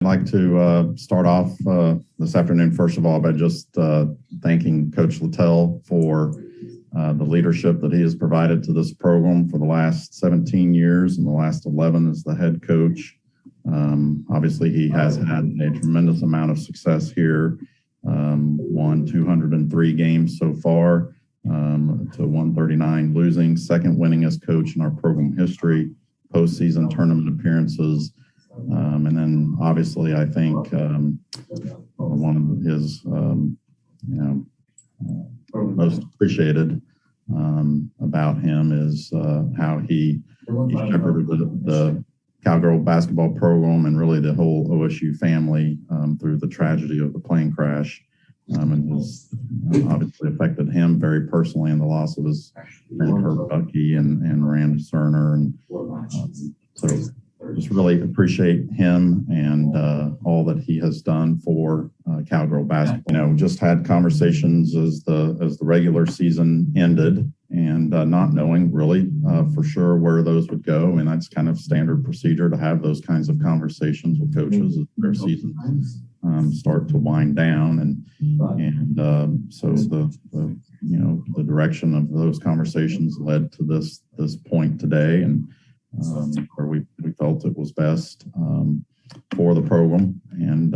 I'd like to start off this afternoon, first of all, by just thanking Coach Littell for the leadership that he has provided to this program for the last 17 years and the last 11 as the head coach. Obviously, he has had a tremendous amount of success here, won 203 games so far to 139 losing, second winningest coach in our program history, postseason tournament appearances. And then obviously, I think one of his most appreciated about him is how he shepherded the Cowgirl basketball program and really the whole OSU family through the tragedy of the plane crash. And has obviously affected him very personally in the loss of his friend Herb Bucky and Rand Cerner. And so just really appreciate him and all that he has done for Cowgirl basketball. Just had conversations as the regular season ended and not knowing really for sure where those would go. And that's kind of standard procedure to have those kinds of conversations with coaches as their seasons start to wind down. And so the direction of those conversations led to this point today, and where we felt it was best for the program and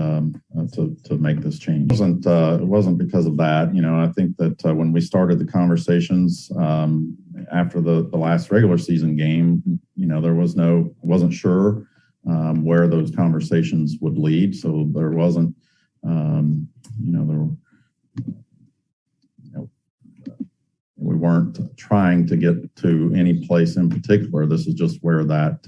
to make this change. It wasn't because of that. I think that when we started the conversations after the last regular season game, wasn't sure where those conversations would lead. So there wasn't, we weren't trying to get to any place in particular. This is just where that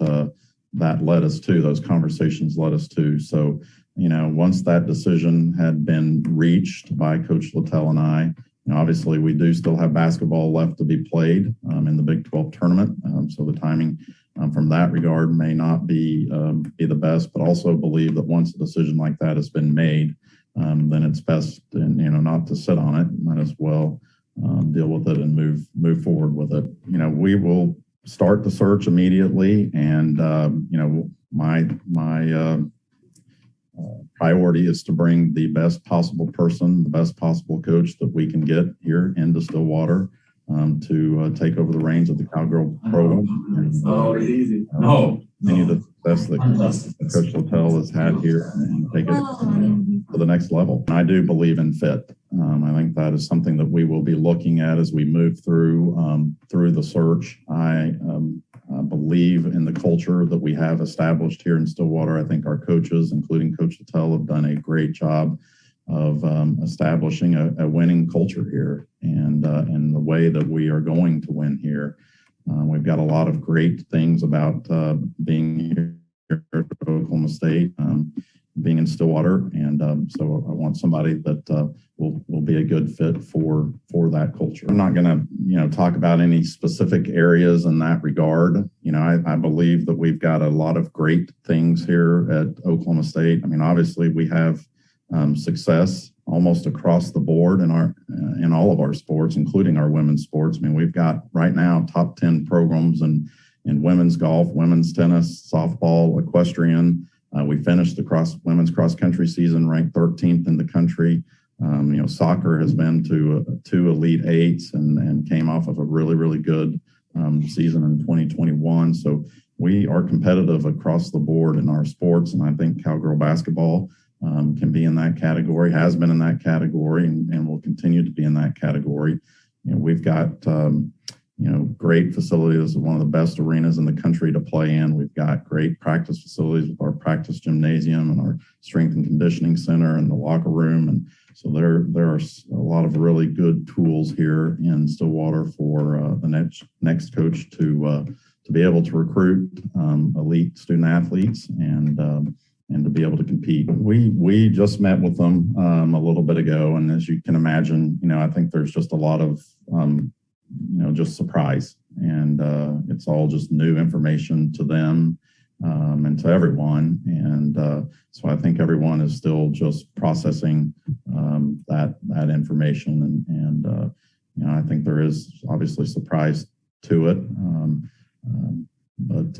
led us to, those conversations led us to. So, once that decision had been reached by Coach Littell and I, obviously we do still have basketball left to be played in the Big 12 tournament. So the timing from that regard may not be the best, but also believe that once a decision like that has been made, then it's best, not to sit on it. Might as well deal with it and move forward with it. We will start the search immediately, and my priority is to bring the best possible person, the best possible coach that we can get here into Stillwater to take over the reins of the Cowgirl program. Easy. Continue the success that Coach Littell has had here and take it to the next level. And I do believe in fit. I think that is something that we will be looking at as we move through the search. I believe in the culture that we have established here in Stillwater. I think our coaches, including Coach Littell, have done a great job of establishing a winning culture here and the way that we are going to win here. We've got a lot of great things about being here at Oklahoma State, being in Stillwater, and so I want somebody that will be a good fit for that culture. I'm not going to talk about any specific areas in that regard. I believe that we've got a lot of great things here at Oklahoma State. Obviously we have success almost across the board in all of our sports, including our women's sports. We've got right now top 10 programs in women's golf, women's tennis, softball, equestrian. We finished the women's cross country season ranked 13th in the country. Soccer has been to 2 Elite Eights and came off of a really, really good season in 2021. So we are competitive across the board in our sports, and I think Cowgirl basketball can be in that category, has been in that category, and will continue to be in that category. We've got great facilities. This is one of the best arenas in the country to play in. We've got great practice facilities with our practice gymnasium and our strength and conditioning center and the locker room. And so there are a lot of really good tools here in Stillwater for the next coach to be able to recruit elite student athletes and to be able to compete. We just met with them a little bit ago, and as you can imagine, I think there's just a lot of just surprise, and it's all just new information to them and to everyone. And so I think everyone is still just processing that information, and I think there is obviously surprise to it, but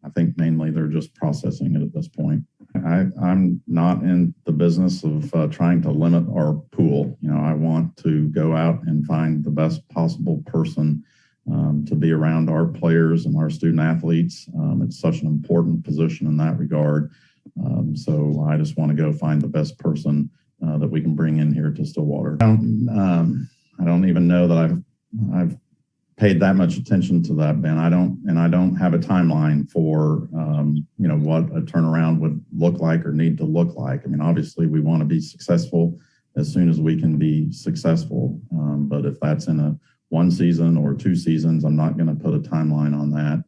I think mainly they're just processing it at this point. I'm not in the business of trying to limit our pool. I want to go out and find the best possible person to be around our players and our student athletes. It's such an important position in that regard. So I just want to go find the best person that we can bring in here to Stillwater. I don't even know that I've paid that much attention to that, Ben. I don't have a timeline for what a turnaround would look like or need to look like. I mean, obviously we want to be successful as soon as we can be successful. But if that's in a 1 season or 2 seasons, I'm not going to put a timeline on that.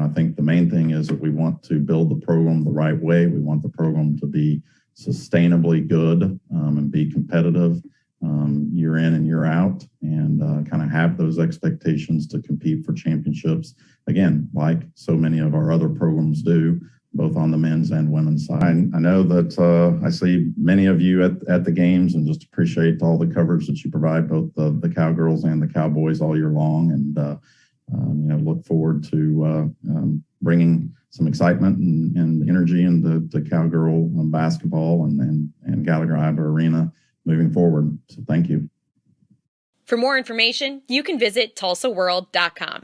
I think the main thing is that we want to build the program the right way. We want the program to be sustainably good and be competitive year in and year out, and kind of have those expectations to compete for championships, again, like so many of our other programs do, both on the men's and women's side. I know that I see many of you at the games, and just appreciate all the coverage that you provide, both the Cowgirls and the Cowboys all year long, and look forward to bringing some excitement and energy into Cowgirl basketball and Gallagher Iba Arena moving forward. So thank you. For more information, you can visit TULSAworld.com.